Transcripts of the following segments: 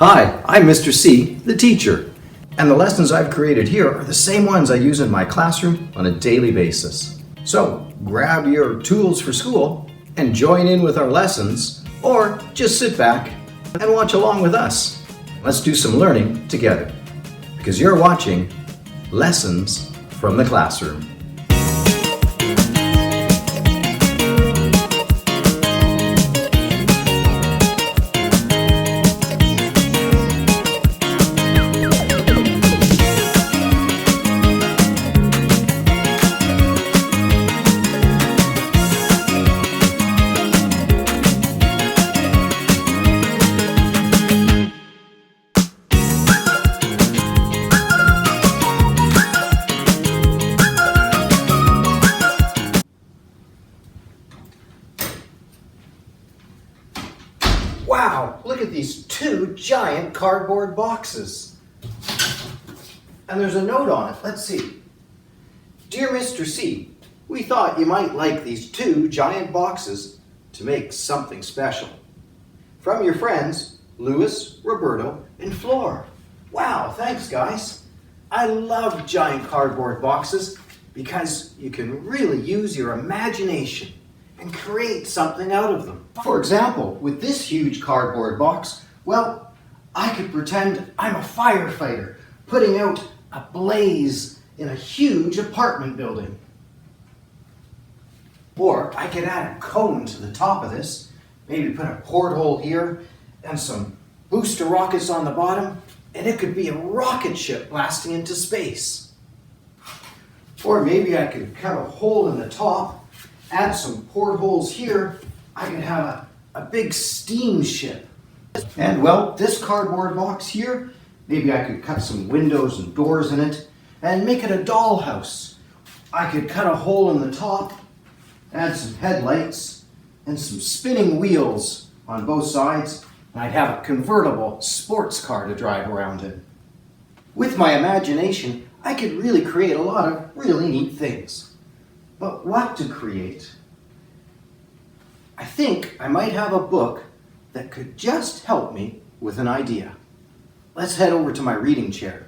Hi, I'm Mr. C, the teacher, and the lessons I've created here are the same ones I use in my classroom on a daily basis. So grab your tools for school and join in with our lessons, or just sit back and watch along with us. Let's do some learning together, because you're watching Lessons from the Classroom. Wow, look at these two giant cardboard boxes. And there's a note on it. Let's see. Dear Mr. C, we thought you might like these two giant boxes to make something special. From your friends, Louis, Roberto, and Flor. Wow, thanks guys. I love giant cardboard boxes because you can really use your imagination and create something out of them. For example, with this huge cardboard box, well, I could pretend I'm a firefighter putting out a blaze in a huge apartment building. Or I could add a cone to the top of this, maybe put a porthole here and some booster rockets on the bottom, and it could be a rocket ship blasting into space. Or maybe I could cut a hole in the top, add some portholes here, I could have a big steamship. And well, this cardboard box here, maybe I could cut some windows and doors in it and make it a dollhouse. I could cut a hole in the top, add some headlights and some spinning wheels on both sides, and I'd have a convertible sports car to drive around in. With my imagination, I could really create a lot of really neat things. But what to create? I think I might have a book that could just help me with an idea. Let's head over to my reading chair.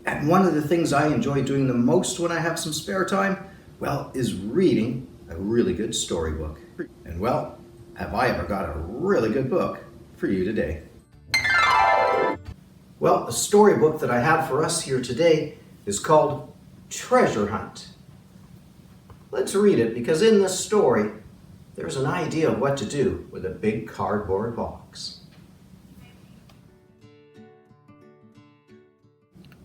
And one of the things I enjoy doing the most when I have some spare time, well, is reading a really good storybook. And well, have I ever got a really good book for you today. Well, the storybook that I have for us here today is called Treasure Hunt. Let's read it, because in this story, there's an idea of what to do with a big cardboard box.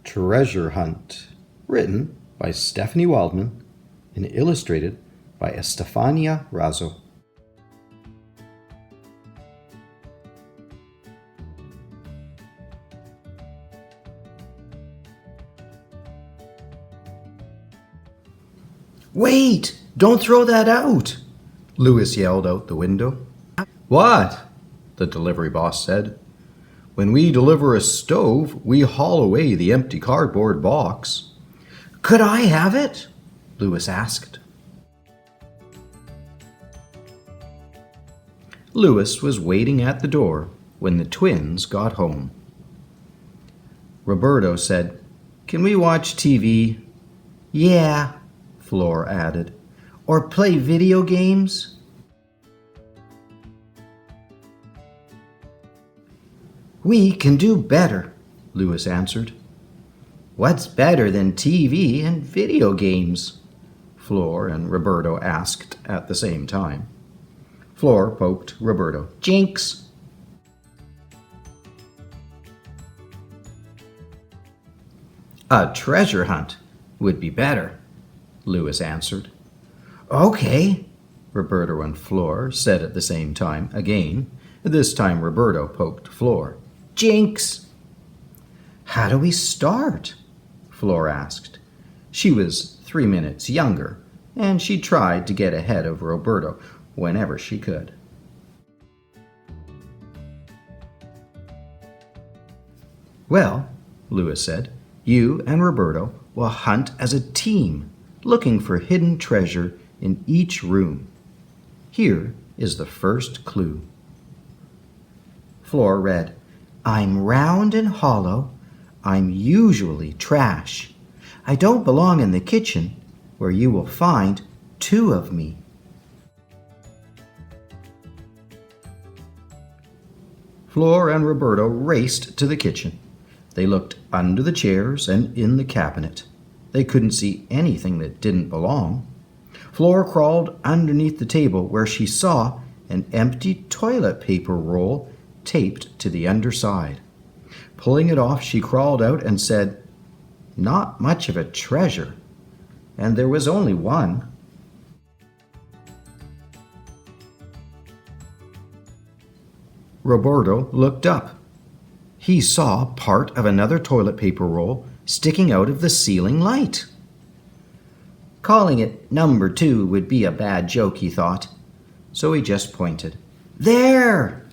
Treasure Hunt, written by Stephanie Waldman and illustrated by Estefania Razzo. Wait! Don't throw that out! Louis yelled out the window. What? The delivery boss said. When we deliver a stove, we haul away the empty cardboard box. Could I have it? Louis asked. Louis was waiting at the door when the twins got home. Roberto said, Can we watch TV? Yeah, Flor added. Or play video games? We can do better, Louis answered. What's better than TV and video games? Flor and Roberto asked at the same time. Flor poked Roberto. Jinx! A treasure hunt would be better, Louis answered. Okay, Roberto and Flor said at the same time again. This time Roberto poked Flor. Jinx! How do we start? Flor asked. She was 3 minutes younger, and she tried to get ahead of Roberto whenever she could. Well, Louis said, you and Roberto will hunt as a team, looking for hidden treasure in each room. Here is the first clue. Flor read, I'm round and hollow. I'm usually trash. I don't belong in the kitchen, where you will find two of me. Flor and Roberto raced to the kitchen. They looked under the chairs and in the cabinet. They couldn't see anything that didn't belong. Flor crawled underneath the table where she saw an empty toilet paper roll taped to the underside. Pulling it off, she crawled out and said, "Not much of a treasure." And there was only one. Roberto looked up. He saw part of another toilet paper roll sticking out of the ceiling light. Calling it number 2 would be a bad joke, he thought, so he just pointed. There!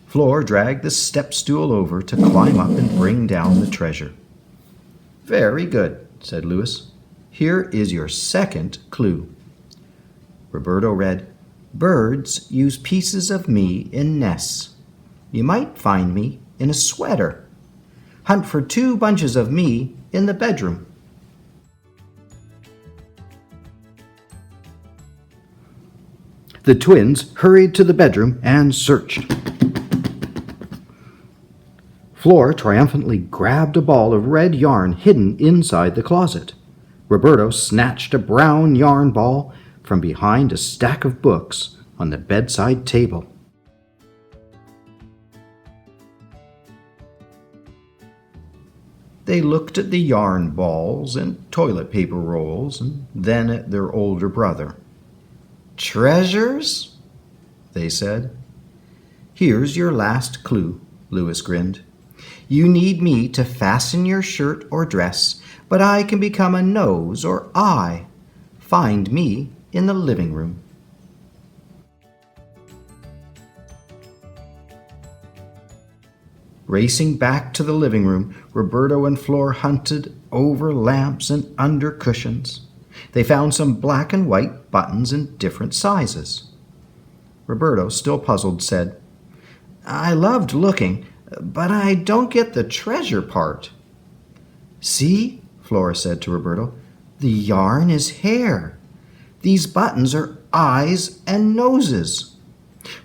Flor dragged the step stool over to climb up and bring down the treasure. Very good, said Louis. Here is your second clue. Roberto read, Birds use pieces of me in nests. You might find me in a sweater. Hunt for 2 bunches of me in the bedroom. The twins hurried to the bedroom and searched. Flor triumphantly grabbed a ball of red yarn hidden inside the closet. Roberto snatched a brown yarn ball from behind a stack of books on the bedside table. They looked at the yarn balls and toilet paper rolls and then at their older brother. Treasures? They said. Here's your last clue, Louis grinned. You need me to fasten your shirt or dress, but I can become a nose or eye. Find me in the living room. Racing back to the living room, Roberto and Flor hunted over lamps and under cushions. They found some black and white buttons in different sizes. Roberto, still puzzled, said, I loved looking, but I don't get the treasure part. See, Flora said to Roberto, the yarn is hair. These buttons are eyes and noses.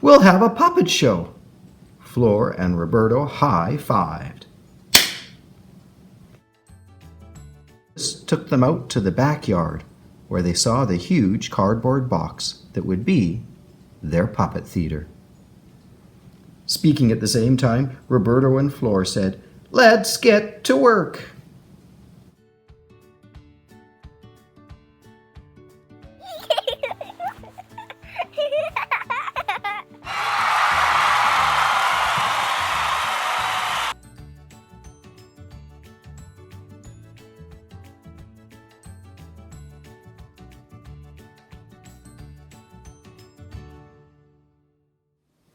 We'll have a puppet show. Flor and Roberto high-fived. This took them out to the backyard, where they saw the huge cardboard box that would be their puppet theater. Speaking at the same time, Roberto and Flor said, Let's get to work.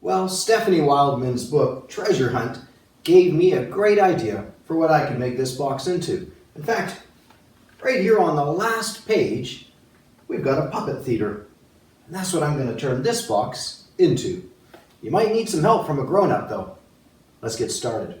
Well, Stephanie Wildman's book, Treasure Hunt, gave me a great idea for what I can make this box into. In fact, right here on the last page, we've got a puppet theater. And that's what I'm going to turn this box into. You might need some help from a grown-up, though. Let's get started.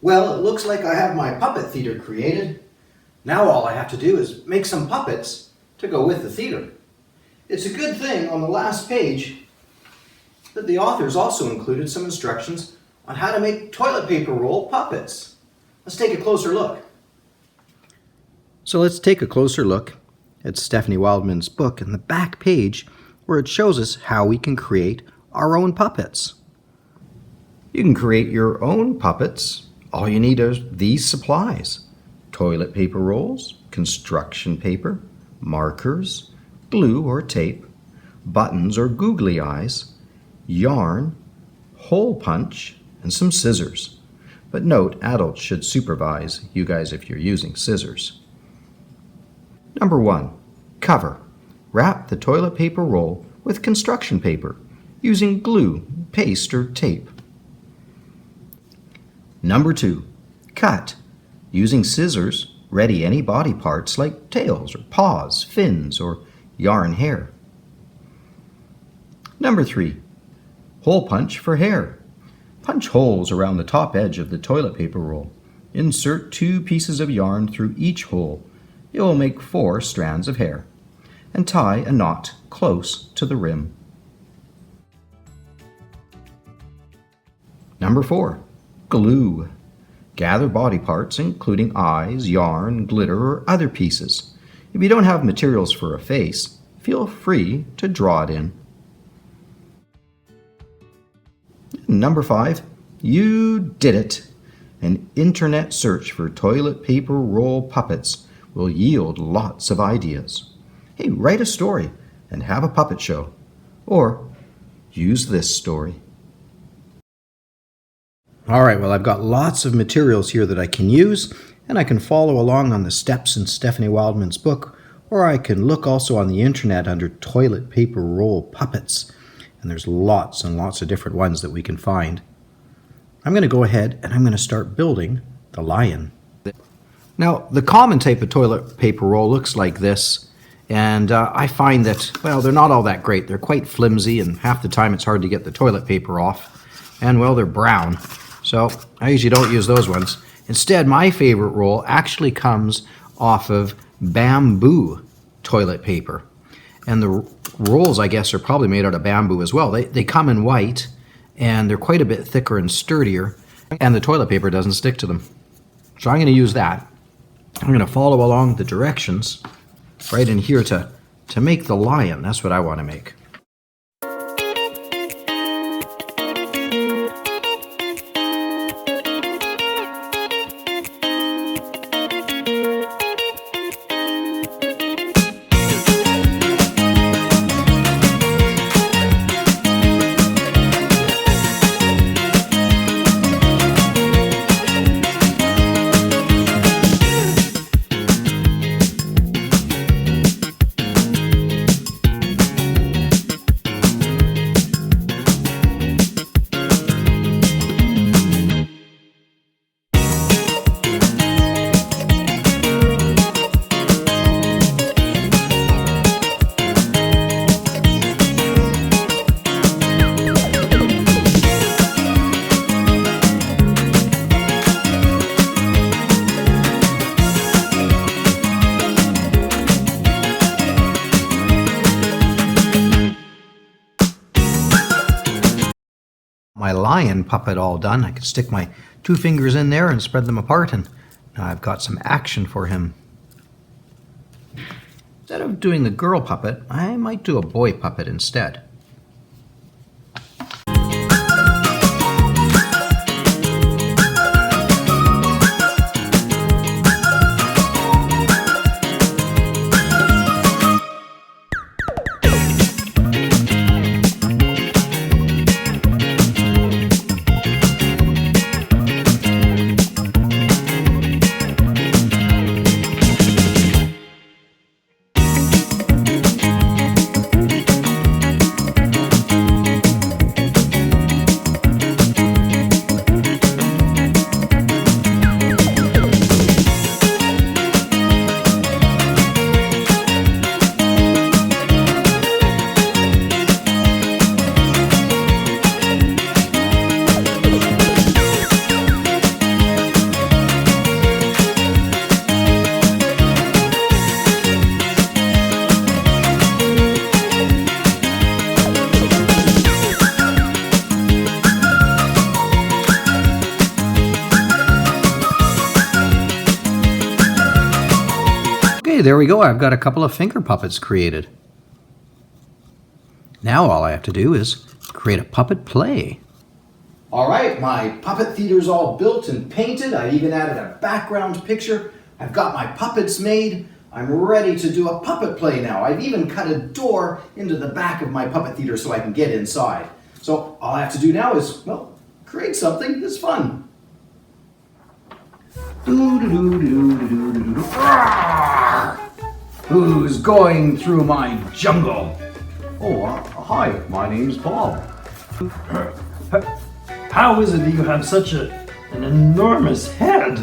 Well, it looks like I have my puppet theater created. Now all I have to do is make some puppets to go with the theater. It's a good thing on the last page that the authors also included some instructions on how to make toilet paper roll puppets. Let's take a closer look. So let's take a closer look at Stephanie Wildman's book. And the back page where it shows us how we can create our own puppets. You can create your own puppets. All you need are these supplies: toilet paper rolls, construction paper, markers, glue or tape, buttons or googly eyes, yarn, hole punch, and some scissors. But note, adults should supervise you guys if you're using scissors. Number 1. Cover. Wrap the toilet paper roll with construction paper using glue, paste, or tape. Number 2. Cut. Using scissors, ready any body parts like tails or paws, fins, or yarn hair. Number 3. Hole punch for hair. Punch holes around the top edge of the toilet paper roll. Insert 2 pieces of yarn through each hole. It will make 4 strands of hair. And tie a knot close to the rim. Number 4. Glue. Gather body parts including eyes, yarn, glitter, or other pieces. If you don't have materials for a face, feel free to draw it in. Number 5. You did it! An internet search for toilet paper roll puppets will yield lots of ideas. Hey, write a story and have a puppet show. Or use this story. All right, well, I've got lots of materials here that I can use, and I can follow along on the steps in Stephanie Wildman's book, or I can look also on the internet under toilet paper roll puppets. And there's lots and lots of different ones that we can find. I'm going to go ahead and I'm going to start building the lion. Now, the common type of toilet paper roll looks like this, and I find that, well, they're not all that great. They're quite flimsy, and half the time it's hard to get the toilet paper off. And, well, they're brown. So I usually don't use those ones. Instead, my favorite roll actually comes off of bamboo toilet paper. And the rolls, I guess, are probably made out of bamboo as well. They come in white, and they're quite a bit thicker and sturdier, and the toilet paper doesn't stick to them. So I'm going to use that. I'm going to follow along the directions right in here to make the lion. That's what I want to make. My lion puppet all done. I can stick my 2 fingers in there and spread them apart, and now I've got some action for him. Instead of doing the girl puppet, I might do a boy puppet instead. Okay, there we go. I've got a couple of finger puppets created. Now all I have to do is create a puppet play. All right, my puppet theater's all built and painted. I even added a background picture. I've got my puppets made. I'm ready to do a puppet play now. I've even cut a door into the back of my puppet theater so I can get inside. So all I have to do now is, well, create something that's fun. Who's going through my jungle? Oh, hi, my name's Bob. How is it that you have such an enormous head?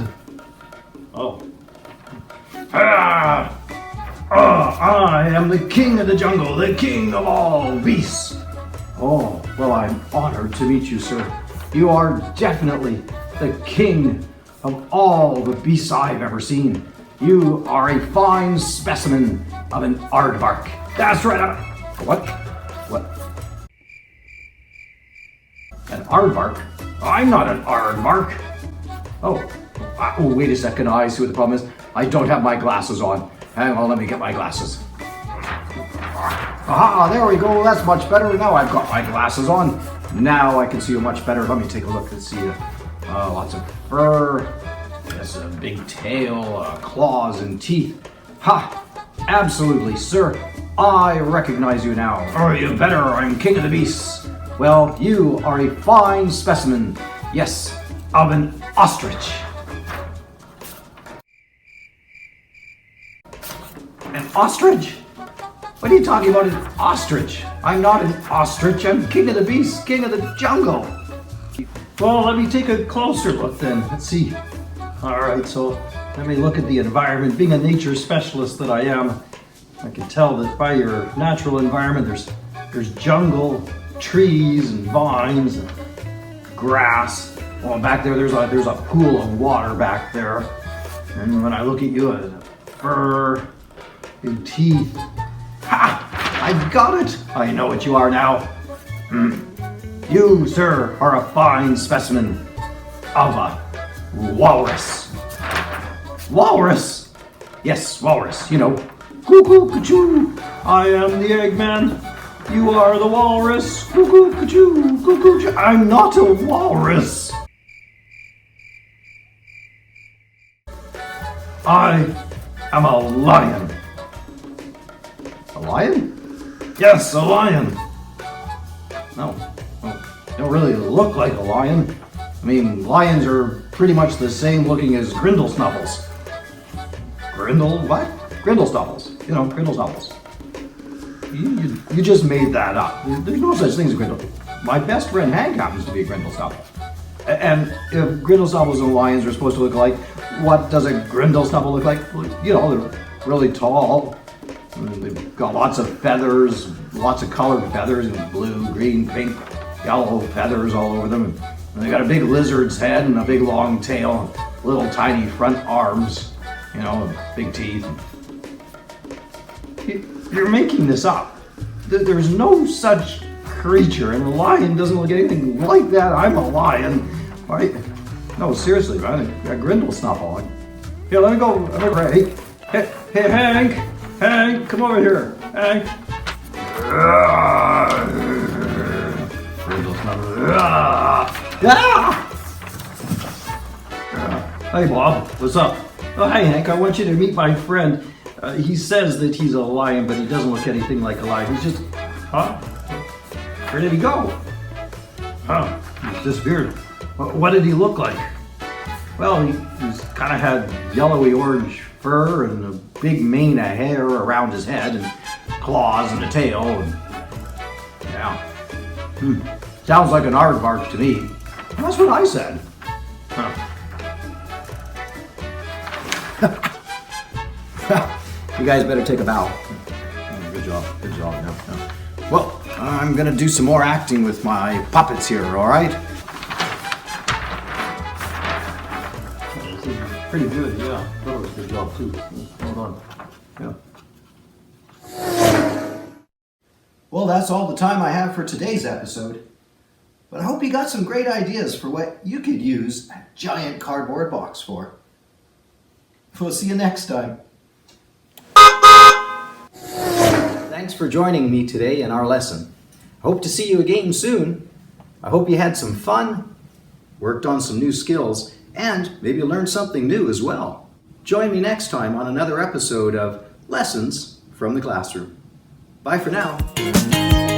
Oh. I am the king of the jungle, the king of all beasts. Oh, well, I'm honored to meet you, sir. You are definitely the king of all the beasts I've ever seen. You are a fine specimen of an aardvark. That's right. What? An aardvark? I'm not an aardvark. Oh, wait a second. I see what the problem is. I don't have my glasses on. Hang on, let me get my glasses. Aha, there we go. That's much better. Now I've got my glasses on. Now I can see you much better. Let me take a look and see. Lots of fur. Yes, a big tail, claws and teeth. Ha! Absolutely, sir. I recognize you now. Oh, you better. I'm king of the beasts. Well, you are a fine specimen. Yes, of an ostrich. An ostrich? What are you talking about, an ostrich? I'm not an ostrich. I'm king of the beasts, king of the jungle. Well, let me take a closer look then. Let's see. All right, so let me look at the environment. Being a nature specialist that I am, I can tell that by your natural environment, there's jungle, trees and vines and grass. Oh, back there, there's a pool of water back there. And when I look at you, fur, big teeth. Ha! I got it! I know what you are now. You, sir, are a fine specimen of a walrus. Walrus? Yes, walrus, you know. Cuckoo, ka-choo. I am the Eggman. You are the walrus. Cuckoo, ka-choo, cuckoo, choo. I'm not a walrus. I am a lion. A lion? Yes, a lion. No, you don't really look like a lion. I mean, lions are pretty much the same looking as Grindle Snuffles. What? Grindle Snuffles. You know, Grindle Snuffles. You just made that up. There's no such thing as Grindle. My best friend Hank happens to be a Grindle Snuffle. And if Grindle Snuffles and lions are supposed to look alike, what does a Grindle Snuffle look like? Well, you know, they're really tall. They've got lots of feathers, lots of colored feathers, blue, green, pink, yellow feathers all over them. And they got a big lizard's head and a big long tail, and little tiny front arms, you know, and big teeth. You're making this up. There's no such creature, and a lion doesn't look anything like that. I'm a lion. Right? No, seriously, man. A Grindle Snuffle. Here, let me go. Hey, Hank. Hank, come over here. Hank. Grindle Snuffle. Hey, Bob. What's up? Oh, hey, Hank. I want you to meet my friend. He says that he's a lion, but he doesn't look anything like a lion. He's just... Huh? Where did he go? Huh? He's disappeared. What did he look like? Well, he's kind of had yellowy orange fur and a big mane of hair around his head and claws and a tail. And, yeah. Sounds like an aardvark to me. That's what I said. Huh. You guys better take a bow. Good job. Good job. No. Well, I'm gonna do some more acting with my puppets here, all right? Pretty good, yeah. That was a good job too. Hold on. Yeah. Well, that's all the time I have for today's episode. But I hope you got some great ideas for what you could use a giant cardboard box for. We'll see you next time. Thanks for joining me today in our lesson. Hope to see you again soon. I hope you had some fun, worked on some new skills, and maybe learned something new as well. Join me next time on another episode of Lessons from the Classroom. Bye for now.